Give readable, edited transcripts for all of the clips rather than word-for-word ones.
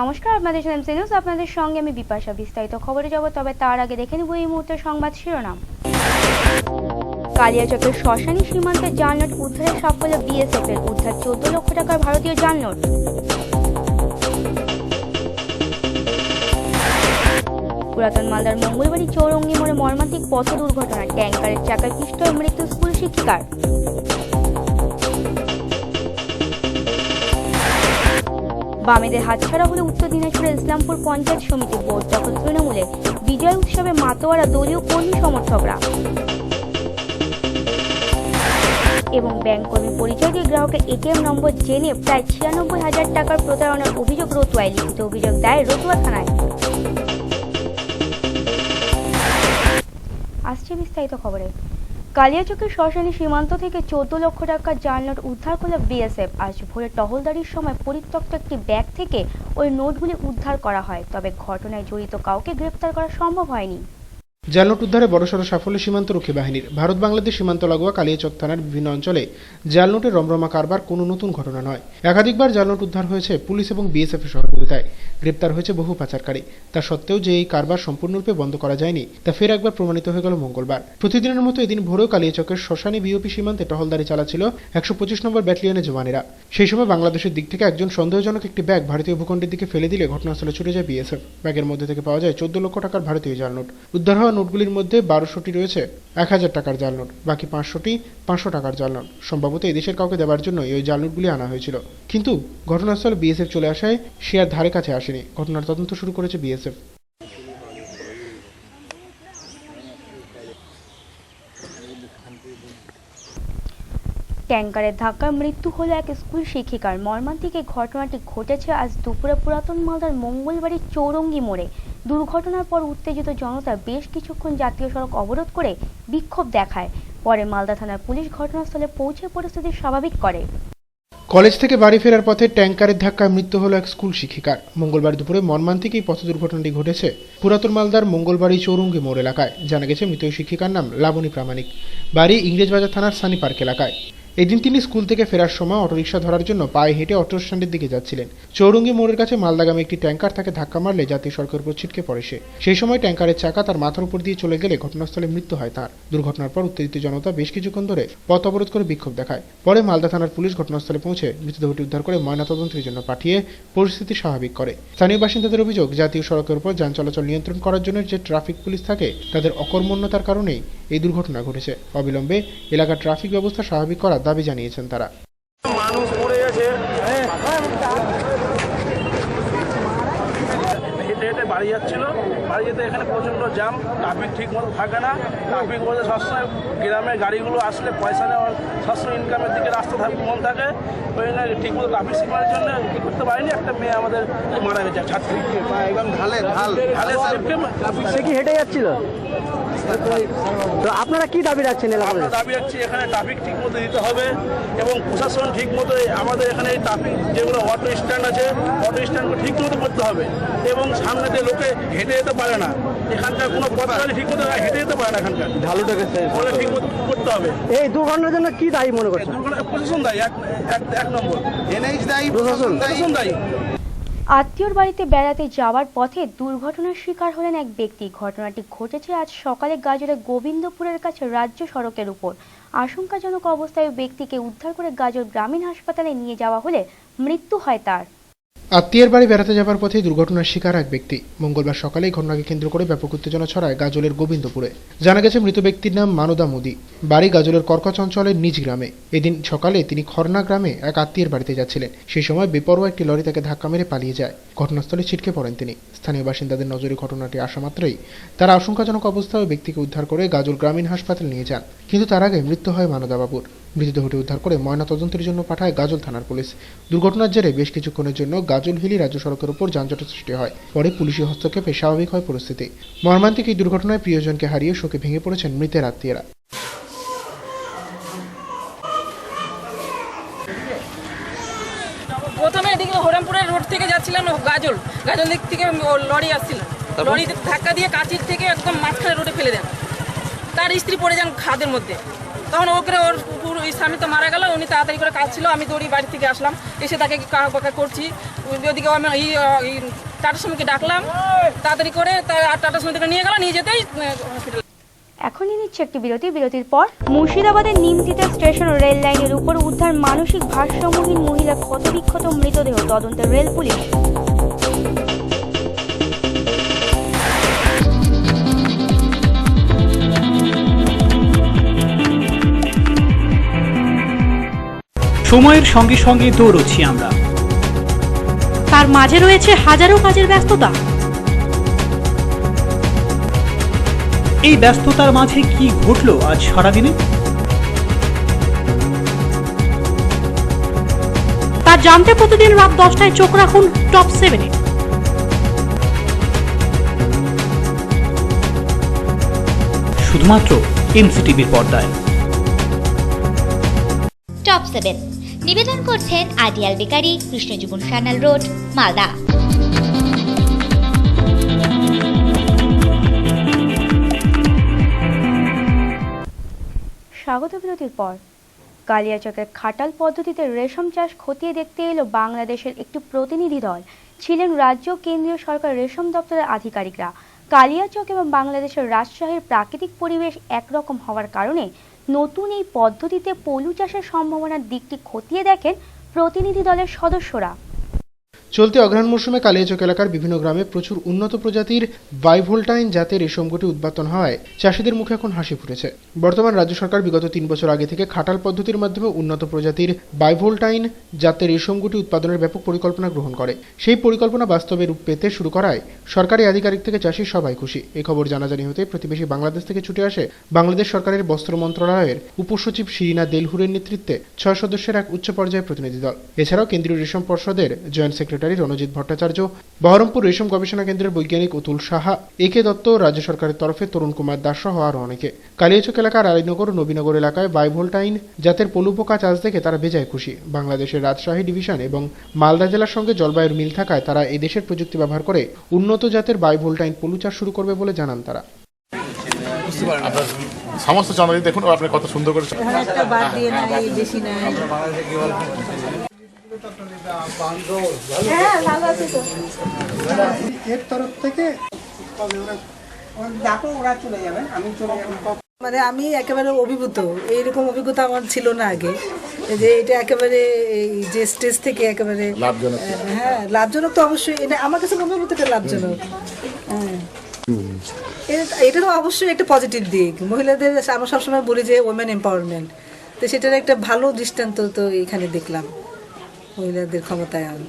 নমস্কার, আপনাদের channel news আপনাদের সঙ্গে আমি বিপাশা। বিস্তারিত খবরে যাব, তবে তার আগে দেখে নেব এই মুহূর্তের সংবাদ শিরোনাম। কালিয়াচকের শ্মশানী সীমান্তে জাল নোট উদ্ধারের সাফল্য বিএসএফ এর। উদ্ধার 14 লক্ষ টাকার ভারতীয় জাল নোট। পুরাতন মালদার মঙ্গলবাড়ি চৌরঙ্গি মোড়ে মর্মান্তিক পথ দুর্ঘটনা, ট্যাঙ্কারের চাকায় পিষ্ট হয়ে মৃত্যু স্কুল শিক্ষিকার। বামেদের হাতছাড়া হলে উত্তর দিনাজপুরের ইসলামপুর পঞ্চায়েত সমিতি বোর্ড দখল তৃণমূলে। বিজয় উৎসবে মাতোয়ারা দলীয় কর্মী সমর্থকরা। এবং ব্যাংক কর্মী পরিচয় দিয়ে গ্রাহকের এটিএম নম্বর জেনে প্রায় 96,000 টাকার প্রতারণার অভিযোগ রতুয়ায়। লিখিত অভিযোগ দায়ের রতুয়া থানায়। আসছে বিস্তারিত খবরে। কালিয়াচকের শ্মশানী সীমান্ত থেকে 14 লক্ষ টাকার জাল নোট উদ্ধার করল বিএসএফ। আজ ভোরে টহলদারির সময় পরিত্যক্ত একটি ব্যাগ থেকে ওই নোটগুলি উদ্ধার করা হয়, তবে ঘটনায় জড়িত কাউকে গ্রেপ্তার করা সম্ভব হয়নি। জাল নোট উদ্ধারে বড়সড় সাফল্য সীমান্তরক্ষী বাহিনীর। ভারত বাংলাদেশ সীমান্ত লাগোয়া কালিয়াচক থানার বিভিন্ন অঞ্চলে জাল নোটের রমরমা কারবার কোনো নতুন ঘটনা নয়। একাধিকবার জাল নোট উদ্ধার হয়েছে পুলিশ এবং বিএসএফ এর সহযোগিতায়। গ্রেপ্তার হয়েছে বহু পাচারকারী। তা সত্ত্বেও যে এই কারবার সম্পূর্ণরূপে বন্ধ করা যায়নি, তা ফের একবার প্রমাণিত হয়ে গেল মঙ্গলবার। প্রতিদিনের মতো এদিন ভোরেও কালিয়াচকের শ্মশানী বিওপি সীমান্তে টহলদারি চালাচ্ছিল 125 নম্বর ব্যাটালিয়নের জওয়ানেরা। সেই সময় বাংলাদেশের দিক থেকে একজন সন্দেহজনক একটি ব্যাগ ভারতীয় ভূখণ্ডের দিকে ফেলে দিলে ঘটনাস্থলে ছুটে যায় বিএসএফ। ব্যাগের মধ্যে থেকে পাওয়া যায় 14 লক্ষ টাকার ভারতীয় জাল নোট। উদ্ধার হওয়া নোটগুলির মধ্যে 1200টি রয়েছে 1000 টাকার জাল নোট, বাকি 500টি 500 টাকার জাল নোট। সম্ভবত এই দেশের কাউকে দেওয়ার জন্য এই জাল নোটগুলি আনা হয়েছিল, কিন্তু ঘটনাস্থলে বিএসএফ চলে আসায় সে আর ধারে কাছে আসেনি। ঘটনার তদন্ত শুরু করেছে বিএসএফ। ট্যাঙ্কারের ধাক্কায় মৃত্যু হলো এক স্কুল শিক্ষিকার। মর্মান্তিক এই ঘটনাটি ঘটেছে আজ দুপুরে পুরাতন মালদার মঙ্গলবাড়ি চৌরঙ্গি মোড়ে। দুর্ঘটনার পর উত্তেজিত জনতা বেশ কিছুক্ষণ জাতীয় সড়ক অবরোধ করে বিক্ষোভ দেখায়। পরে মালদা থানার পুলিশ ঘটনাস্থলে পৌঁছে পরিস্থিতি স্বাভাবিক করে। কলেজ থেকে বাড়ি ফেরার পথে ট্যাঙ্কারের ধাক্কায় মৃত্যু হলো এক স্কুল শিক্ষিকার। মঙ্গলবার দুপুরে মর্মান্তিক এই পথ দুর্ঘটনাটি ঘটেছে পুরাতন মালদার মঙ্গলবাড়ি চৌরঙ্গি মোড় এলাকায়। জানা গেছে মৃত শিক্ষিকার নাম লাবণী প্রামাণিক, বাড়ি ইংরেজবাজার থানার সানি পার্ক এলাকায়। এদিন তিনি স্কুল থেকে ফেরার সময় অটোরিকশা ধরার জন্য পায়ে হেঁটে অটো স্ট্যান্ডের দিকে যাচ্ছিলেন। চৌরঙ্গি মোড়ের কাছে মালদাগামী একটি ট্যাঙ্কার তাকে ধাক্কা মারলে জাতীয় সড়কের উপর ছিটকে পড়ে সে। সেই সময় ট্যাঙ্কারের চাকা তার মাথার উপর দিয়ে চলে গেলে ঘটনাস্থলে মৃত্যু হয় তার। দুর্ঘটনার পর উত্তেজিত জনতা বেশ কিছুক্ষণ ধরে পথ অবরোধ করে বিক্ষোভ দেখায়। পরে মালদা থানার পুলিশ ঘটনাস্থলে পৌঁছে মৃতদেহটি উদ্ধার করে ময়নাতদন্তের জন্য পাঠিয়ে পরিস্থিতি স্বাভাবিক করে। স্থানীয় বাসিন্দাদের অভিযোগ, জাতীয় সড়কের উপর যান চলাচল নিয়ন্ত্রণ করার জন্য যে ট্রাফিক পুলিশ থাকে, তাদের অকর্মণ্যতার কারণেই এই দুর্ঘটনা ঘটেছে। অবিলম্বে এলাকার ট্রাফিক ব্যবস্থা স্বাভাবিক করার দাবি জানিয়েছেন তারা। মানুষ পড়ে গেছে, হেঁটে হেঁটে বাড়ি যাচ্ছিল। বাড়ি যেতে এখানে প্রচণ্ড জ্যাম, ট্রাফিক ঠিক মতো থাকে না। ট্রাফিক বলতে সবসময় গ্রামের গাড়িগুলো আসলে পয়সা নেওয়ার সবসময় ইনকামের দিকে রাস্তা মন থাকে। ওই জন্য ঠিক মতো ট্রাফিক সিগন্যালের জন্য কী করতে পারিনি। একটা মেয়ে আমাদের মারা গেছে, ছাত্রী একদম ঢালে সে কি হেঁটে যাচ্ছিল? তো আপনারা কি দাবি রাখছেন? আমরা দাবি রাখছি এখানে ট্রাফিক ঠিক মতো দিতে হবে এবং প্রশাসন ঠিক মতো আমাদের এখানে এই ট্রাফিক যেগুলো অটো স্ট্যান্ড আছে, অটো স্ট্যান্ডগুলো ঠিক মতো করতে হবে এবং সামনে দিয়ে লোকে হেঁটে যেতে পারে না। এখানকার কোনো পথচারী ঠিক মতো হেঁটে যেতে পারে না। এখানকার ঢালুটাকে ঠিক মতো করতে হবে। এই দুর্ঘটনার জন্য কি দায়ী মনে করছেন? প্রশাসন দায়ী, এক নম্বর এনএইচ দায়ী, প্রশাসন দায়ী। আত্মীয়র বাড়িতে বেড়াতে যাওয়ার পথে দুর্ঘটনার শিকার হলেন এক ব্যক্তি। ঘটনাটি ঘটেছে আজ সকালে গাজরের গোবিন্দপুরের কাছে রাজ্য সড়কের উপর। আশঙ্কাজনক অবস্থায় ব্যক্তিকে উদ্ধার করে গাজর গ্রামীণ হাসপাতালে নিয়ে যাওয়া হলে মৃত্যু হয় তার। আত্মীয়ের বাড়ি বেড়াতে যাবার পথে দুর্ঘটনার শিকার এক ব্যক্তি। মঙ্গলবার সকালে এই ঘটনাকে কেন্দ্র করে ব্যাপক উত্তেজনা ছড়ায় গাজলের গোবিন্দপুরে। জানা গেছে মৃত ব্যক্তির নাম মানদা মোদি, বাড়ি গাজলের কর্কচ অঞ্চলের নিজ গ্রামে। এদিন সকালে তিনি খরনা গ্রামে এক আত্মীয়ের বাড়িতে যাচ্ছিলেন। সেই সময় বেপরোয়া একটি লরি তাকে ধাক্কা মেরে পালিয়ে যায়। ঘটনাস্থলে ছিটকে পড়েন তিনি। স্থানীয় বাসিন্দাদের নজরে ঘটনাটি আসা মাত্রই তারা আশঙ্কাজনক অবস্থায় ব্যক্তিকে উদ্ধার করে গাজল গ্রামীণ হাসপাতালে নিয়ে যান, কিন্তু তার আগে মৃত্যু হয় মানদা বাবুর। মৃতদেহটি উদ্ধার করে ময়নাতদন্তের জন্য পাঠায় গাজল থানার পুলিশ। দুর্ঘটনার জেরে বেশ কিছুক্ষণের জন্য গাজল হিলি রাজ্য সড়কের উপর যানজটের সৃষ্টি হয়। পরে পুলিশি হস্তক্ষেপে স্বাভাবিক হয় পরিস্থিতি। মর্মান্তিক এই দুর্ঘটনায় প্রিয়জনকে হারিয়ে শোকে ভেঙে পড়েছেন মৃতের আত্মীয়রা। প্রথমে এদিকে হরিরামপুরের রোড থেকে যাচ্ছিলাম গাজল দিক থেকে লরি আসছিল। লরি ধাক্কা দিয়ে কাঁচির থেকে একদম মাঝখানে রোডে ফেলে দেন। তার স্ত্রী পড়ে যান খাদের মধ্যে। তখন ওকে ওর স্বামী তো মারা গেল। উনি তাড়াতাড়ি করে কাজ ছিল, আমি দৌড়ি বাড়ি থেকে আসলাম, এসে তাকে কাকা করছি। ওদিকে টাটা শ্রমিককে ডাকলাম, তাড়াতাড়ি করে টাটা শ্রমিককে নিয়ে গেল, নিয়ে যেতেই হসপিটাল। এখনই নিচ্ছে একটি বিরতির পর মুর্শিদাবাদের নিমতিতা স্টেশন ও রেল লাইনের উপর উদ্ধার মানসিক ভারসাম্যহীন মহিলার ক্ষতবিক্ষত মৃতদেহ, তদন্তে রেল পুলিশ। সময়ের সঙ্গে সঙ্গে দৌড়চ্ছি আমরা, তার মাঝে রয়েছে হাজারো কাজের ব্যস্ততা। এই ব্যস্ততার মাঝে কি ঘটলো আজ সারাদিনে? তা জানতে প্রতিদিন রাত 10টায় চোখ রাখুন টপ 7-এ। শুধুমাত্র এমসিটিভির পর্দায়। টপ 7 নিবেদন করছেন ideal bakery, Krishnajiban Sanyal road, Malda. স্বাগত বিরতির পর। কালিয়াচকের খাটাল পদ্ধতিতে রেশম চাষ খতিয়ে দেখতে এলো বাংলাদেশের একটি প্রতিনিধি দল। ছিলেন রাজ্য কেন্দ্রীয় সরকার রেশম দপ্তরের আধিকারিকরা। কালিয়াচক এবং বাংলাদেশের রাজশাহীর প্রাকৃতিক পরিবেশ একরকম হওয়ার কারণে নতুন এই পদ্ধতিতে পলু চাষের সম্ভাবনার দিকটি খতিয়ে দেখেন প্রতিনিধি দলের সদস্যরা। চলতি অঘ্রাণ মৌসুমে কালিয়াচক এলাকার বিভিন্ন গ্রামে প্রচুর উন্নত প্রজাতির বাইভোল্টাইন জাতের রেশম গুটি উৎপাদন হওয়ায় চাষিদের মুখে এখন হাসি ফুটেছে। বর্তমান রাজ্য সরকার বিগত 3 বছর আগে থেকে খাটাল পদ্ধতির মাধ্যমে উন্নত প্রজাতির বাইভোল্টাইন জাতের রেশম গুটি উৎপাদনের ব্যাপক পরিকল্পনা গ্রহণ করে। সেই পরিকল্পনা বাস্তবে রূপ পেতে শুরু করায় সরকারি আধিকারিক থেকে চাষি সবাই খুশি। এই খবর জানাজানি হতে প্রতিবেশী বাংলাদেশ থেকে ছুটে আসে বাংলাদেশ সরকারের বস্ত্র মন্ত্রণালয়ের উপসচিব শিরিনা দেলহুরের নেতৃত্বে 6 সদস্যের এক উচ্চ পর্যায়ের প্রতিনিধি দল। এছাড়াও কেন্দ্রীয় রেশম পর্ষদের জয়েন্ট সেক্রেটারি রণজিৎ ভট্টাচার্য, বহরমপুর রেশম গবেষণা কেন্দ্রের বৈজ্ঞানিক অতুল সাহা, একে দত্ত, রাজ্য সরকারের তরফে তরুণ কুমার দাস সহ আরও অনেকে। কালিয়াচক এলাকার আলীনগর ও নবীনগর এলাকায় বাইভোল্টাইন জাতের পলু পোকা চাষ দেখে তারা বেজায় খুশি। বাংলাদেশের রাজশাহী ডিভিশন এবং মালদা জেলার সঙ্গে জলবায়ুর মিল থাকায় তারা এই দেশের প্রযুক্তি ব্যবহার করে উন্নত জাতের বাইভোল্টাইন পলু চাষ শুরু করবে বলে জানান তারা। সমস্ত চ্যানেল দেখুন, আপনি কত সুন্দর করে একটা বাদ দিয়ে নাই, বেশি নাই। হ্যাঁ, ভালো আছে তো। এর তরফ থেকে দেখো ওরা চলে যাবেন, আমি চলে যাব। মানে আমি একেবারে অভিভূত, এইরকম অভিজ্ঞতা আমার ছিল না আগে, যে এটা একেবারে এই যে স্টেজ থেকে একেবারে লাভজনক। হ্যাঁ, লাভজনক তো অবশ্যই, এটা আমার কাছে মনে হতো এটা লাভজনক। হ্যাঁ, এটারও অবশ্যই একটা পজিটিভ দিক। মহিলাদের আমরা সবসময় বলি যে ওমেন এম্পাওয়ারমেন্ট, তো সেটার একটা ভালো দৃষ্টান্ত তো এখানে দেখলাম, মহিলাদের ক্ষমতায়ন।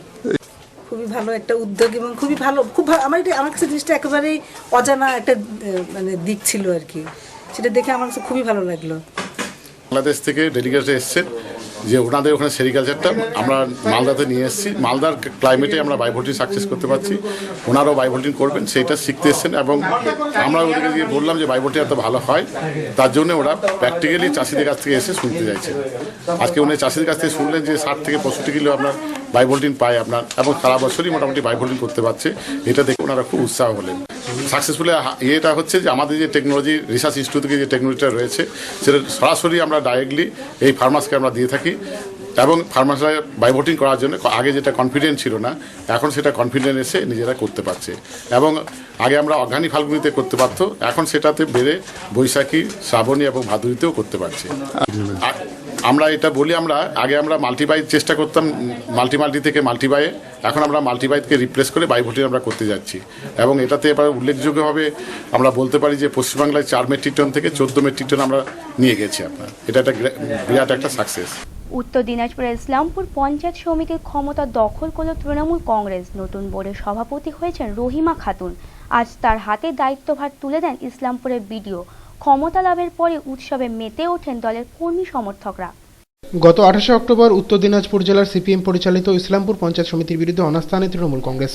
খুবই ভালো একটা উদ্যোগ এবং খুবই ভালো, আমার কাছে জিনিসটা একেবারেই অজানা একটা মানে দিক ছিল আর কি, সেটা দেখে আমার কাছে খুবই ভালো লাগলো। বাংলাদেশ থেকে ডেলিগেট এসেছেন, যে ওনাদের ওখানে সেরিকালচারটা আমরা মালদাতে নিয়ে এসেছি। মালদার ক্লাইমেটে আমরা বাইভোল্টিং সাকসেস করতে পারছি, ওনারাও বাইভোল্টিং করবেন সেইটা শিখতে এসেছেন। এবং আমরা ওদেরকে গিয়ে বললাম যে বাইভোল্টিং এত ভালো হয়, তার জন্য ওরা প্র্যাকটিক্যালি চাষিদের কাছ থেকে এসে শুনতে চাইছেন। আজকে উনি চাষিদের কাছ থেকে শুনলেন যে 60 থেকে 65 কিলো আপনার বাইভোল্টিং পায় আপনার, এবং সারা বছরই মোটামুটি বাইভোল্টিং করতে পারছে। এটা দেখে ওনারা খুব উৎসাহ হলেন। সাকসেসফুলি এটা হচ্ছে যে আমাদের যে টেকনোলজি রিসার্চ ইনস্টিটিউট থেকে যে টেকনোলজিটা রয়েছে, সেটা সরাসরি আমরা ডাইরেক্টলি এই ফার্মার্সকে আমরা দিয়ে থাকি। এবং ফার্মার্সরা বাইভোটিং করার জন্য আগে যেটা কনফিডেন্ট ছিল না, এখন সেটা কনফিডেন্ট এসে নিজেরা করতে পারছে। এবং আগে আমরা অঘ্রাণী ফাল্গুনিতে করতে পারতো, এখন সেটাতে বেড়ে বৈশাখী, শ্রাবণী এবং ভাদুরীতেও করতে পারছে। আমরা এটা বলি, আগে আমরা মাল্টিবাই চেষ্টা করতাম, মাল্টি থেকে মাল্টিবাইয়ে, এখন আমরা মাল্টিবাইকে রিপ্লেস করে বাইভোটিং আমরা করতে যাচ্ছি। এবং এটাতে এবার উল্লেখযোগ্যভাবে আমরা বলতে পারি যে পশ্চিমবাংলায় 4 মেট্রিক টন থেকে 14 মেট্রিক টন আমরা নিয়ে গেছি আপনার। এটা একটা বিরাট একটা সাকসেস। উত্তর দিনাজপুরের ইসলামপুর পঞ্চায়েত সমিতির ক্ষমতা দখল করল তৃণমূল কংগ্রেস। নতুন বোর্ডের সভাপতি হয়েছেন রহিমা খাতুন। আজ তার হাতে দায়িত্বভার তুলে দেন ইসলামপুরের বিডিও। ক্ষমতা লাভের পরে উৎসবে মেতে ওঠেন দলের কর্মী সমর্থকরা। গত 28 অক্টোবর উত্তর দিনাজপুর জেলার সিপিএম পরিচালিত ইসলামপুর পঞ্চায়েত সমিতির বিরুদ্ধে অনাস্থা আনে তৃণমূল কংগ্রেস।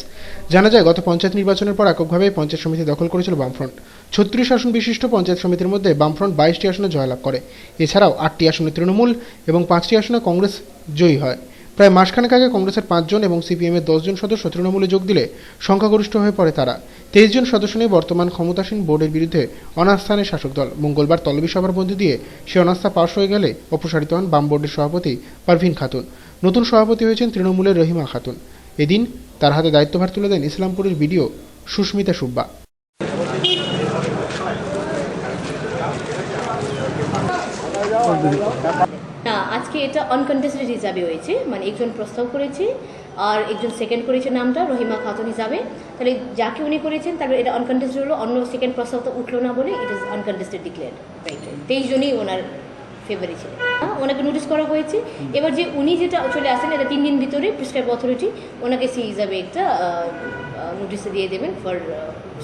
জানা যায়, গত পঞ্চায়েত নির্বাচনের পর এককভাবে পঞ্চায়েত সমিতি দখল করেছিল বামফ্রন্ট। 36 আসন বিশিষ্ট পঞ্চায়েত সমিতির মধ্যে বামফ্রন্ট 22টি আসনে জয়লাভ করে। এছাড়াও 8টি আসনে তৃণমূল এবং 5টি আসনে কংগ্রেস জয়ী হয়। প্রায় মাসখানেক আগে কংগ্রেসের 5 জন এবং সিপিএমের 10 জন সদস্য তৃণমূলে যোগ দিলে সংখ্যাগরিষ্ঠ হয়ে পড়ে তারা। 23 জন সদস্য নিয়ে বর্তমান ক্ষমতাসীন বোর্ডের বিরুদ্ধে অনাস্থা আনে শাসক দল। মঙ্গলবার তলবি সভার মধ্যে দিয়ে সে অনাস্থা পাশ হয়ে গেলে অপসারিত হন বাম বোর্ডের সভাপতি পারভিন খাতুন। নতুন সভাপতি হয়েছেন তৃণমূলের রহিমা খাতুন। এদিন তার হাতে দায়িত্বভার তুলে দেন ইসলামপুরের বিডিও সুস্মিতা সুব্বা। না, আজকে এটা আনকন্টেস্টেড হিসাবে হয়েছে, মানে একজন প্রস্তাব করেছে আর একজন সেকেন্ড করেছে নামটা রহিমা খাতুন হিসাবে। তাহলে যাকে উনি করেছেন তারপরে এটা আনকন্টেস্টেড হলো, অন্য সেকেন্ড প্রস্তাব তো উঠলো না বলে ইট ইজ আনকন্টেস্টেড ডিক্লেয়ার্ড। 23 জনই ওনার ফেভারি ছিলেন। ওনাকে নোটিশ করা হয়েছে। এবার যে উনি যেটা চলে আসেন এটা 3 দিন ভিতরে প্রেসক্রাইব অথরিটি ওনাকে সি হিসাবে একটা নোটিশ দিয়ে দেবেন ফর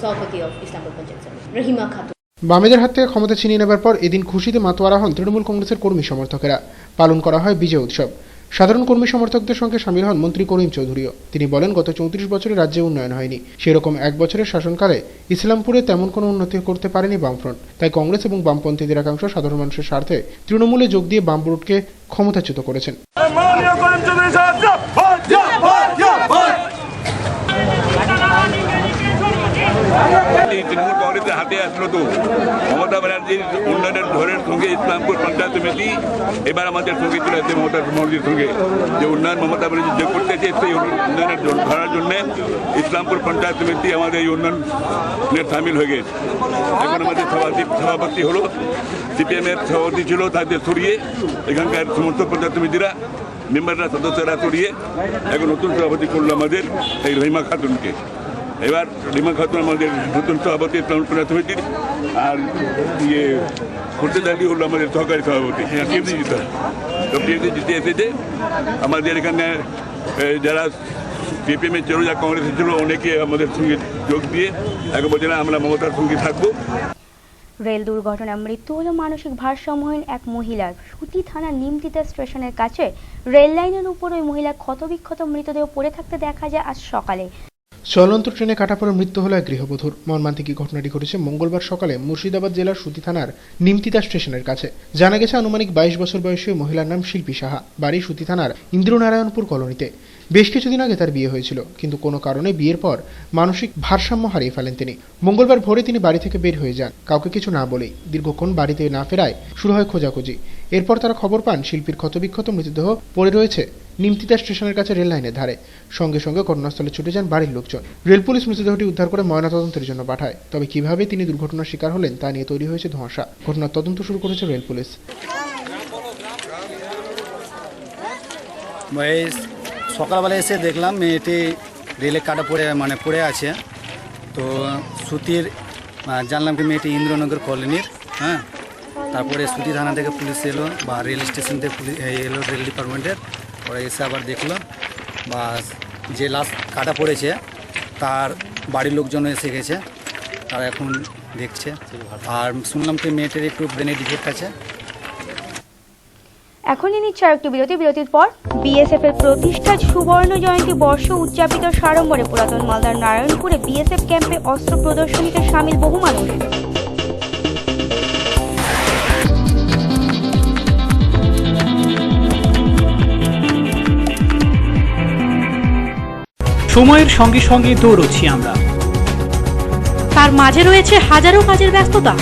সভাপতি অফ ইসলামপুর পঞ্চায়েত সমিতি রহিমা খাতুন। বামেদের হাত থেকে ক্ষমতা ছিনিয়ে নেবার পর এদিন খুশিতে মাতোয়ারা হন তৃণমূল কংগ্রেসের কর্মী সমর্থকেরা। পালন করা হয় বিজয় উৎসব। সাধারণ কর্মী সমর্থকদের সঙ্গে সামিল হন মন্ত্রী করিম চৌধুরীও। তিনি বলেন, গত 34 বছরে রাজ্যে উন্নয়ন হয়নি, সেরকম 1 বছরের শাসনকালে ইসলামপুরে তেমন কোনো উন্নতি করতে পারেনি বামফ্রন্ট। তাই কংগ্রেস এবং বামপন্থীদের একাংশ সাধারণ মানুষের স্বার্থে তৃণমূলে যোগ দিয়ে বামফ্রন্টকে ক্ষমতাচ্যুত করেছেন। তৃণমূল কংগ্রেসের হাতে আসলো তো মমতা ব্যানার্জির উন্নয়নের ধরের সঙ্গে ইসলামপুর পঞ্চায়েত সমিতি এবার আমাদের সঙ্গে চলে আসছে মমতা ব্যানার্জির সঙ্গে যে উন্নয়ন মমতা ব্যানার্জি যে করতেছে সেই উন্নয়নের ধরার জন্য ইসলামপুর পঞ্চায়েত সমিতি আমাদের এই উন্নয়নের সামিল হয়ে গেছে। এখন আমাদের সভাপতি হলো সিপিএমের সভাপতি ছিল, তাদের সরিয়ে এখানকার সমস্ত পঞ্চায়েত সমিতিরা মেম্বাররা সদস্যরা সরিয়ে এখন নতুন সভাপতি করলো আমাদের এই রহিমা খাতুনকে। এবার রহিমা খাতুন আমাদের নতুন সভাপতি পঞ্চায়েত সমিতির, আর খুঁড়তেদারি হলো আমাদের সহকারী সভাপতি টিএমসি জিতে। তো টিএমসি জিতে এসেছে। আমাদের এখানে যারা সিপিএমের ছিল, যা কংগ্রেসের ছিল, অনেকে আমাদের সঙ্গে যোগ দিয়ে এখন বলছে না আমরা মমতার সঙ্গে থাকবো। রেল দুর্ঘটনায় মৃত্যু হল মানসিক ভারসাম্যহীন এক মহিলার। সুতি থানার নিমতিতা স্টেশনের কাছে রেল লাইনের উপর ওই মহিলার ক্ষতবিক্ষত মৃতদেহ পড়ে থাকতে দেখা যায় আজ সকালে। চলন্ত ট্রেনে কাটা পড়ে মৃত্যু হলো এক গৃহবধূর। মর্মান্তিক ঘটনাটি ঘটেছে মঙ্গলবার সকালে মুর্শিদাবাদ জেলার সুতি থানার নিমতিতা স্টেশনের কাছে। জানা গেছে, আনুমানিক 22 বছর বয়সী মহিলার নাম শিল্পী সাহা, বাড়ি সুতি থানার ইন্দ্রনারায়ণপুর কলোনিতে। বেশ কিছুদিন আগে তার বিয়ে হয়েছিল, কিন্তু কোনো কারণে বিয়ের পর মানসিক ভারসাম্য হারিয়ে ফেলেন তিনি। মঙ্গলবার ভোরে তিনি বাড়ি থেকে বের হয়ে যান, কাউকে কিছু না বলেই। দীর্ঘক্ষণ বাড়িতে না ফেরায় শুরু হয় খোঁজাখুঁজি। এরপর তারা খবর পান শিল্পীর ক্ষতবিক্ষত মৃতদেহ পড়ে রয়েছে নিমতিতা স্টেশনের কাছে রেল লাইনের ধারে। সঙ্গে সঙ্গে ঘটনাস্থলে ছুটে যান বাড়ির লোকজন। রেল পুলিশ মৃতদেহটি উদ্ধার করে ময়নাতদন্তের জন্য পাঠায়। তবে কিভাবে তিনি দুর্ঘটনার শিকার হলেন তা নিয়ে তৈরি হয়েছে ধোঁয়াশা। ঘটনার তদন্ত শুরু করেছে রেল পুলিশ। সকালবেলা এসে দেখলাম মেয়েটি রেলে কাটা পড়ে আছে। তো সুতির জানলাম কি মেয়েটি ইন্দ্রনগর কলোনির। হ্যাঁ, তারপরে সুতি থানা থেকে পুলিশ এলো বা রেল স্টেশন থেকে পুলিশ এলো, রেল ডিপার্টমেন্টের। ওরা এসে আবার দেখলো বা যে লাশ কাটা পড়েছে তার বাড়ির লোকজন এসে গেছে, তারা এখন দেখছে। আর শুনলাম কি মেয়েটির একটু ব্রেনে ডিফেক্ট আছে। এখনই নিচ্ছে আরেকটি বিরতির পর বিএসএফ এর প্রতিষ্ঠার সুবর্ণ জয়ন্তী বর্ষ উদযাপিত সাড়ম্বরে পুরাতন মালদার নারায়ণপুরে বিএসএফ ক্যাম্পে অস্ত্র প্রদর্শনীতে সামিল বহু মানুষ। সময়ের সঙ্গে সঙ্গে দৌড়চ্ছি আমরা, তার মাঝে রয়েছে হাজারো কাজের ব্যস্ততা।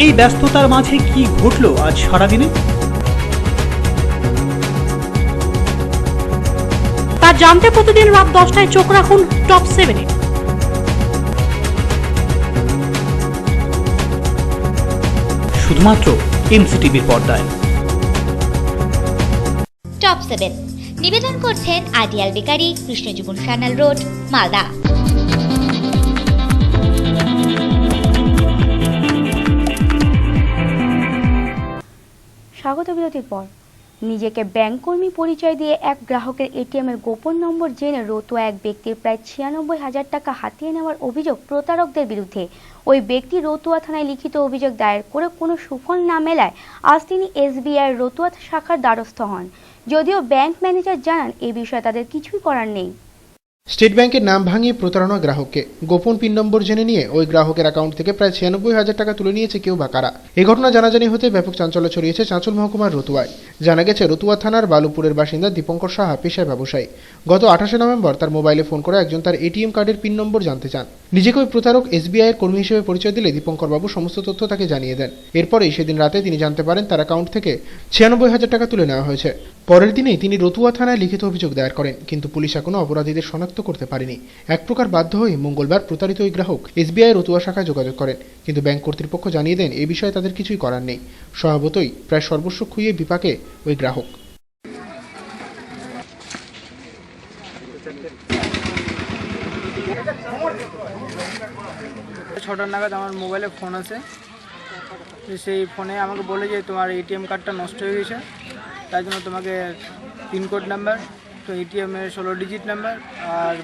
এই ব্যস্ততার মাঝে কি ঘটলো আজ সারাদিনে তা জানতে প্রতিদিন রাত 10টায় চোখ রাখুন টপ 7-এ। শুধুমাত্র এমসিটিভির পর্দায়। টপ 7 নিবেদন করছেন ideal bakery, Krishnajiban Sanyal road, Malda. স্বাগত বিরতির পর। নিজেকে ব্যাংক কর্মী পরিচয় দিয়ে এক গ্রাহকের এটিএম এর গোপন নম্বর জেনে রতুয়া এক ব্যক্তির প্রায় 96,000 টাকা হাতিয়ে নেওয়ার অভিযোগ প্রতারকদের বিরুদ্ধে। ওই ব্যক্তি রতুয়া থানায় লিখিত অভিযোগ দায়ের করে কোনো সুফল না মেলায় আজ তিনি এসবিআই রতুয়া শাখার দ্বারস্থ হন। যদিও ব্যাংক ম্যানেজার জানান এ বিষয়ে তাদের কিছুই করার নেই। স্টেট ব্যাংকের নাম ভাঙিয়ে প্রতারণা গ্রাহককে। গোপন পিন নম্বর জেনে নিয়ে ওই গ্রাহকের অ্যাকাউন্ট থেকে প্রায় 96,000 টাকা তুলে নিয়েছে কেউ বা কারা। এই ঘটনা জানাজানি হতে ব্যাপক চাঞ্চল্য ছড়িয়েছে চাঁচল মহকুমার রতুয়ায়। জানা গেছে, রতুয়া থানার বালুপুরের বাসিন্দা দীপঙ্কর সাহা পেশায় ব্যবসায়ী। গত 28শে নভেম্বর তার মোবাইলে ফোন করে একজন তার এটিএম কার্ডের পিন নম্বর জানতে চান। নিজেকে ওই প্রতারক এসবিআই এর কর্মী হিসেবে পরিচয় দিলে দীপঙ্কর বাবু সমস্ত তথ্য তাকে জানিয়ে দেন। এরপরেই সেদিন রাতে তিনি জানতে পারেন তার অ্যাকাউন্ট থেকে 96,000 টাকা তুলে নেওয়া হয়েছে। পরের দিনেই তিনি রতুয়া থানায় লিখিত অভিযোগ দায়ের করেন, কিন্তু পুলিশ এখনো অপরাধীদের শনাক্ত করতে পারেনি। এক প্রকার বাধ্য হয়ে মঙ্গলবার প্রতারিত ওই গ্রাহক এসবিআই রতুয়া শাখায় যোগাযোগ করেন, কিন্তু ব্যাংক কর্তৃপক্ষ জানিয়ে দেন এই বিষয়ে তাদের কিছুই করার নেই। স্বভাবতই প্রায় সর্বস্ব খুইয়ে বিপাকে ওই গ্রাহক। ছটার নাগাদ আমার মোবাইলে ফোন আসে, সেই ফোনে আমাকে বলে যে তোমার এটিএম কার্ডটা নষ্ট হয়ে গেছে, তাই জন্য তোমাকে পিনকোড নাম্বার, তো এটিএমের 16 ডিজিট নাম্বার আর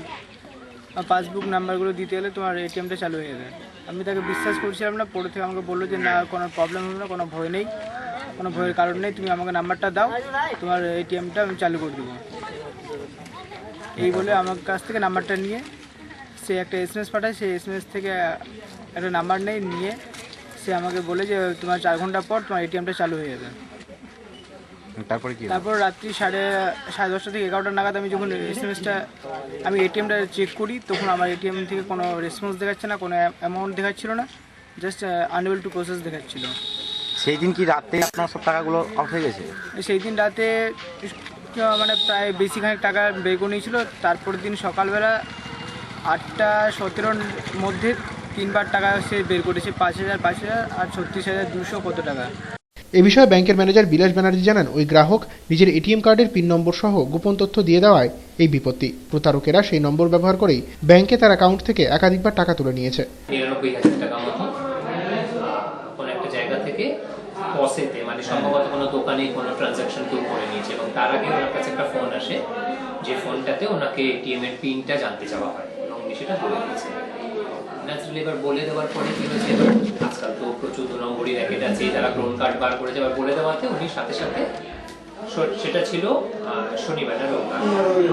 পাসবুক নাম্বারগুলো দিতে গেলে তোমার এটিএমটা চালু হয়ে যাবে। আমি তাকে বিশ্বাস করছিলাম না। পরে থেকে আমাকে বললো যে না, কোনো প্রবলেম হবে না, কোনো ভয় নেই, কোনো ভয়ের কারণ নেই, তুমি আমাকে নাম্বারটা দাও, তোমার এটিএমটা আমি চালু করে দেবো। এই বলে আমার কাছ থেকে নাম্বারটা নিয়ে সে একটা SMS পাঠায়, সেই SMS থেকে একটা নাম্বার নিয়ে সে আমাকে বলে যে তোমার 4 ঘন্টা পর তোমার এটিএমটা চালু হয়ে যাবে। তারপর রাত্রি 10:30 থেকে 11টা নাগাদ আমি যখন আমি এটিএমটা চেক করি, তখন আমার এটিএম থেকে কোনো রেসপন্স দেখাচ্ছে না, কোনো অ্যামাউন্ট দেখাচ্ছিল না, জাস্ট আনএবল টু প্রসেস দেখাচ্ছিল। সেই দিন কি রাতে আপনার সব টাকাগুলো অফ হয়ে গেছে? সেই দিন রাতে মানে প্রায় বেশিখানেক টাকা বের করে নিয়েছিল। তারপর দিন সকালবেলা 8:17 মধ্যে 3বার টাকা সে বের করেছে, 5,000, 5,000 আর 36,200 কত টাকা। এ বিষয়ে ব্যাংকের ম্যানেজার বিলাস ব্যানার্জি জানান, ওই গ্রাহক নিজের এটিএম কার্ডের পিন নম্বর সহ গোপন তথ্য দিয়ে দেওয়ায় এই বিপত্তি। প্রতারকেরা সেই নম্বর ব্যবহার করেই ব্যাংকে তার অ্যাকাউন্ট থেকে একাধিকবার টাকা তুলে নিয়েছে। 99,000 টাকা মতো কোনো একটা জায়গা থেকে পসেতে, মানে সম্ভবত কোনো দোকানে কোনো ট্রানজাকশন কেউ করে নিয়েছে, এবং তার আগে ওনার কাছে একটা ফোন আসে, যে ফোনটাতে ওনাকে এটিএম এর পিনটা জানতে চাওয়া হয়, এবং উনি সেটা বলে দিয়েছে। ন্যাচারালি এবার বলে দেওয়ার পরে কি হয়েছে, আজকাল তো প্রচুর 2 নম্বরই র্যাকেট আছে, তারা ক্রোন কার্ড বার করে যাবার বলে দেওয়াতে উনি সাথে সাথে, সেটা ছিল শনিবার না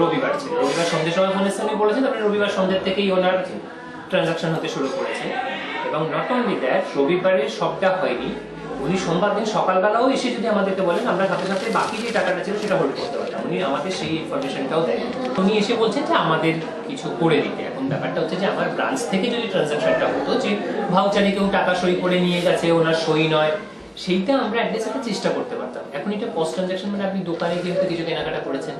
রবিবার ছিল, রবিবার সন্ধ্যের সময় ফোন এসে উনি বলেছেন, তারপরে রবিবার সন্ধ্যের থেকেই ওনার ট্রানজাকশন হতে শুরু করেছে। এবং নট অনলি দ্যাট, রবিবারের সবটা হয়নি, উনি সোমবার দিন সকালবেলাও এসে যদি আমাদেরকে বলেন, আমরা সাথে সাথে বাকি যে টাকাটা ছিল সেটা হোল্ড করতে পারতাম। উনি আমাদের সেই ইনফরমেশনটাও দেন। উনি এসে বলছেন যে আমাদের কিছু করে দিতে। এখন ব্যাপারটা হচ্ছে যে আমার ব্রাঞ্চ থেকে যদি ট্রানজাকশনটা হতো, যে ভাউচারে কেউ টাকা সই করে নিয়ে গেছে, ওনার সই নয়, সেইটা আমরা অ্যাড্রেস একটা চেষ্টা করতে পারতাম। এখন এটা পোস্ট ট্রানজাকশন, মানে আপনি দোকানে গিয়ে কিছু কেনাকাটা করেছেন।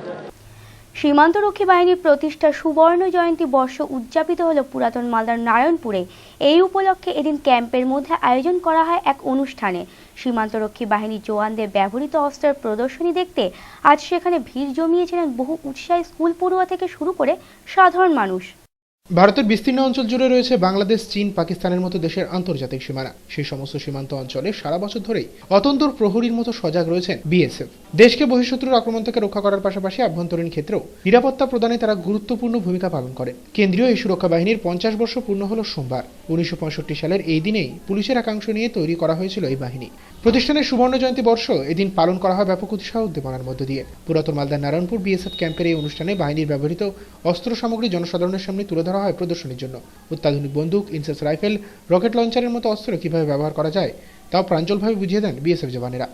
সীমান্তরক্ষী বাহিনীর প্রতিষ্ঠার সুবর্ণ জয়ন্তী বর্ষ উদযাপিত হল পুরাতন মালদার নারায়ণপুরে। এই উপলক্ষে এদিন ক্যাম্পের মধ্যে আয়োজন করা হয় এক অনুষ্ঠানে। সীমান্তরক্ষী বাহিনীর জওয়ানদের ব্যবহৃত অস্ত্রের প্রদর্শনী দেখতে আজ সেখানে ভিড় জমিয়েছিলেন বহু উৎসাহী স্কুল পড়ুয়া থেকে শুরু করে সাধারণ মানুষ। ভারতের বিস্তীর্ণ অঞ্চল জুড়ে রয়েছে বাংলাদেশ, চীন, পাকিস্তানের মতো দেশের আন্তর্জাতিক সীমানা। সেই সমস্ত সীমান্ত অঞ্চলে সারা বছর ধরেই অতন্ত্র প্রহরীর মতো সজাগ রয়েছেন বিএসএফ। দেশকে বহিঃশত্রুর আক্রমণ থেকে রক্ষা করার পাশাপাশি আভ্যন্তরীণ ক্ষেত্রেও নিরাপত্তা প্রদানে তারা গুরুত্বপূর্ণ ভূমিকা পালন করেন। কেন্দ্রীয় এই সুরক্ষা বাহিনীর 50 বর্ষ পূর্ণ হল সোমবার। 1965 সালের এই দিনেই পুলিশের একাংশ নিয়ে তৈরি করা হয়েছিল এই বাহিনী। প্রতিষ্ঠানের সুবর্ণ জয়ন্তী বর্ষ এদিন পালন করা হয় ব্যাপক উৎসাহ উদ্দীপনার মধ্য দিয়ে। পুরাতন মালদার নারায়ণপুর বিএসএফ ক্যাম্পের এই অনুষ্ঠানে বাহিনীর ব্যবহৃত অস্ত্র সামগ্রী জনসাধারণের সামনে তুলে ধরা হয় প্রদর্শনীর জন্য। অত্যাধুনিক বন্দুক, ইনসেস রাইফেল, রকেট লঞ্চারের মতো অস্ত্র কিভাবে ব্যবহার করা যায় তাও প্রাঞ্জলভাবে বুঝিয়ে দেন বিএসএফ জওয়ানেরা।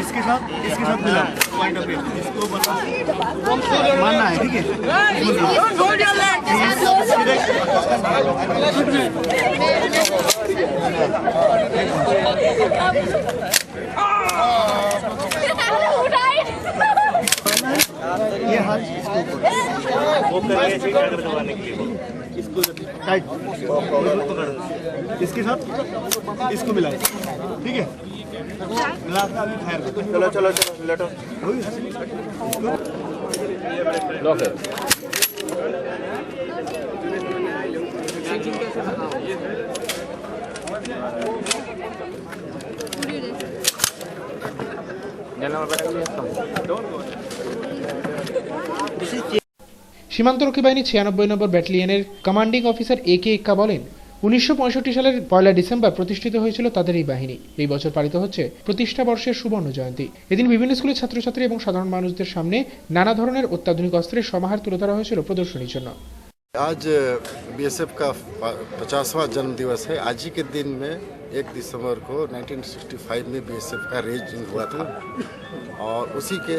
इसके साथ मिला पॉइंट ऑफ व्यू इसको मानना है, ठीक है। ये हाथ इसको टाइट, इसके साथ इसको मिला, ठीक है। चलो चलो चलो लेटो लॉक है। সীমান্তরক্ষী বাহিনী 96 নম্বর ব্যাটালিয়নের কমান্ডিং অফিসার AK ইক্কা বলেন, 1965 সালের 1 ডিসেম্বর প্রতিষ্ঠিত হয়েছিল তাদের এই বাহিনী। এই বছর পালিত হচ্ছে প্রতিষ্ঠা বর্ষের সুবর্ণ জয়ন্তী। এদিন বিভিন্ন স্কুলের ছাত্রছাত্রী এবং সাধারণ মানুষদের সামনে নানা ধরনের অত্যাধুনিক অস্ত্রের সমাহার তুলে ধরা হয়েছিল প্রদর্শনীর জন্য। आज बीएसएफ का 50वां जन्म दिवस है। आज ही के दिन में 1 दिसंबर को 1965 में बीएसएफ का रेजिंग हुआ था और उसी के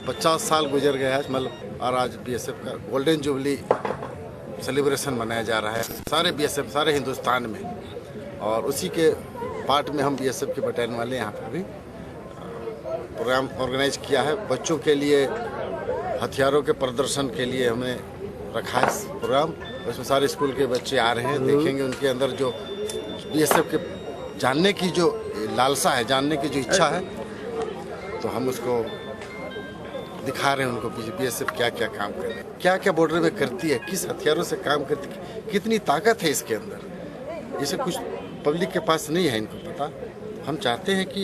50 साल गुजर गए आज, मतलब और आज बीएसएफ का गोल्डन जुबली सेलिब्रेशन मनाया जा रहा है सारे बीएसएफ सारे हिंदुस्तान में, और उसी के पार्ट में हम बीएसएफ के बटालियन वाले यहाँ पर भी प्रोग्राम ऑर्गेनाइज किया है। बच्चों के लिए हथियारों के प्रदर्शन के लिए हमने रखा है प्रोग्राम। उसमें सारे स्कूल के बच्चे आ रहे हैं, देखेंगे उनके अंदर जो बीएसएफ के जानने की जो लालसा है, जानने की जो इच्छा है, तो हम उसको दिखा रहे हैं उनको बीएसएफ क्या क्या काम कर रहे हैं, क्या क्या बॉर्डर में करती है, किस हथियारों से काम करती है, कितनी ताकत है इसके अंदर। ये सब कुछ पब्लिक के पास नहीं है इनको पता। हम चाहते हैं कि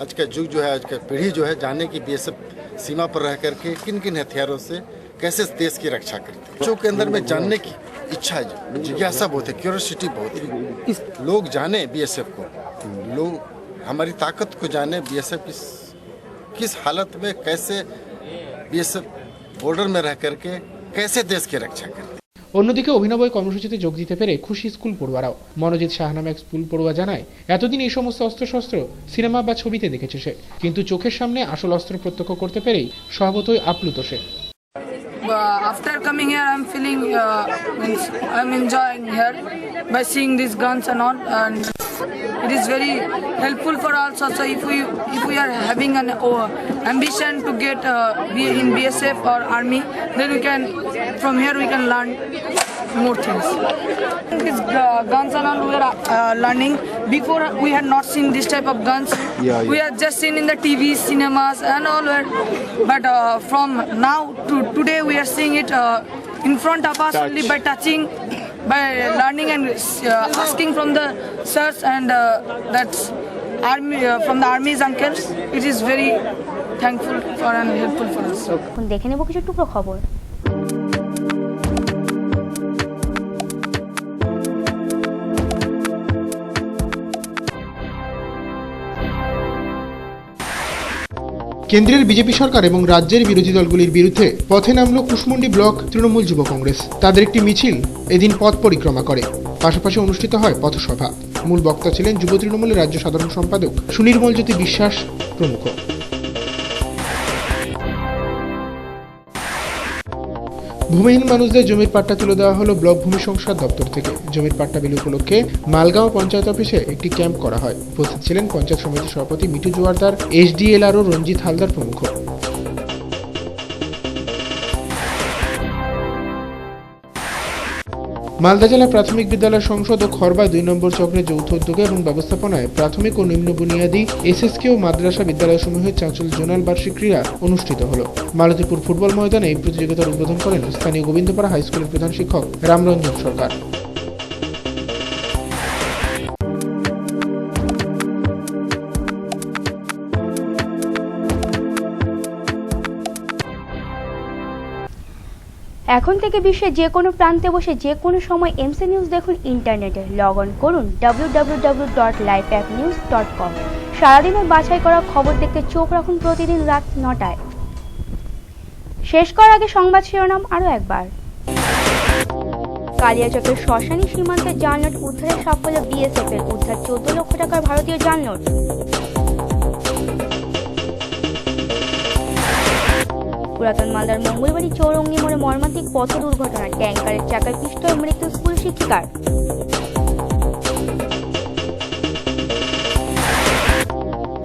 आज का युग जो है, आज का पीढ़ी जो है, जाने की बीएसएफ सीमा पर रह करके किन किन हथियारों से कैसे देश की रक्षा करती है। बच्चों के अंदर में जानने की इच्छा है, जिज्ञासा बहुत है, क्यूरियोसिटी बहुत है। लोग जाने बीएसएफ को, लोग हमारी ताकत को जाने, बीएसएफ किस हालत में कैसे बीएसएफ बॉर्डर में रह करके कैसे देश की रक्षा करती है। অন্যদিকে অভিনব কর্মসূচিতে যোগ দিতে পেরে খুশি স্কুল পড়ুয়ারাও। মনোজিৎ শাহ নামে এক স্কুল পড়ুয়া জানায়, এতদিন এই সমস্ত অস্ত্রশস্ত্র সিনেমা বা ছবিতে দেখেছে সে, কিন্তু চোখের সামনে আসল অস্ত্র প্রত্যক্ষ করতে পেরেই স্বভাবতই আপ্লুত সে। After coming here, I'm feeling I'm enjoying here by seeing these guns and all, and it is very helpful for us also if we are having an ambition to get be in BSF or army, then we can from here we can learn more things. These guns and all we are learning. Before we had not seen this type of guns. We had just seen in the TV, cinemas and all. But from now to today, we are seeing it in front of us only by touching, by learning and asking from the sirs and that's army from the army's uncles. It is very thankful for and helpful for us. দেখে নেব কিছু টুকরো খবর। কেন্দ্রের BJP সরকার এবং রাজ্যের বিরোধী দলগুলির বিরুদ্ধে পথে নামল কুশমুন্ডি ব্লক তৃণমূল যুব কংগ্রেস। তাদের একটি মিছিল এদিন পথ পরিক্রমা করে, পাশাপাশি অনুষ্ঠিত হয় পথসভা। মূল বক্তা ছিলেন যুব তৃণমূলের রাজ্য সাধারণ সম্পাদক সুনির্মলজ্যোতি বিশ্বাস প্রমুখ। ভূমিহীন মানুষদের জমির পাট্টা তুলে দেওয়া হলো ব্লক ভূমি সংস্কার দপ্তর থেকে। জমির পাট্টা বিলি উপলক্ষে মালগাঁও পঞ্চায়েত অফিসে একটি ক্যাম্প করা হয়। উপস্থিত ছিলেন পঞ্চায়েত সমিতির সভাপতি মিঠু জোয়ারদার, এসডিএলআরও রঞ্জিত হালদার প্রমুখ। মালদা জেলা প্রাথমিক বিদ্যালয় সংসদ ও খরবা ২ নম্বর চক্রের যৌথ উদ্যোগে এবং ব্যবস্থাপনায় প্রাথমিক ও নিম্ন বুনিয়াদী এসএসকে ও মাদ্রাসা বিদ্যালয়সমূহের চাঁচল জোনাল বার্ষিক ক্রীড়া অনুষ্ঠিত হল। মালতীপুর ফুটবল ময়দানে এই প্রতিযোগিতার উদ্বোধন করেন স্থানীয় গোবিন্দপাড়া হাই স্কুলের প্রধান শিক্ষক রামরঞ্জন সরকার। এখন থেকে বিশ্বের যে কোনো প্রান্তে বসে যে কোনো সময় এমসি নিউজ দেখুন ইন্টারনেটে। লগ অন করুন www.lifeappnews.com। সারাদিনের বাছাই করা খবর দেখতে চোখ রাখুন প্রতিদিন রাত ৯টায়। শেষ করার আগে সংবাদ শিরোনাম আরও একবার। কালিয়াচকের শ্মশানী সীমান্তের জালনোট উদ্ধারের সাফল্য বিএসএফ এর, উদ্ধার ১৪ লক্ষ টাকার ভারতীয় জালনোট। পুরাতন মালদার মঙ্গলবাড়ি চৌরঙ্গি মোড়ে মর্মান্তিক পথ দুর্ঘটনা, ট্যাঙ্কারের চাকায় পিষ্ট হয়ে মৃত্যু স্কুল শিক্ষিকার।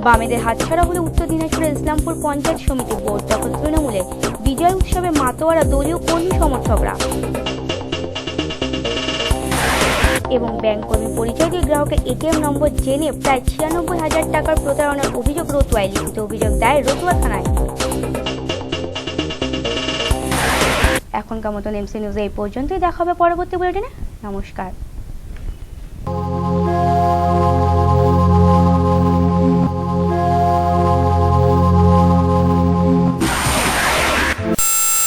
বামেদের হাতছাড়া হলে উত্তর দিনাজপুরের ইসলামপুর পঞ্চায়েত সমিতি বোর্ড দখল তৃণমূলে, বিজয় উৎসবে মাতোয়ারা দলীয় কর্মী সমর্থকরা। এবং ব্যাংক কর্মী পরিচয় দিয়ে গ্রাহকের এটিএম নম্বর জেনে প্রায় ৯৬,০০০ টাকার প্রতারণার অভিযোগ রতুয়ায়, লিখিত অভিযোগ দায়ের রতুয়া থানায়। এখনকার মতন এমসি নিউজে এই পর্যন্তই, দেখা হবে পরবর্তী বুলেটিনে। নমস্কার।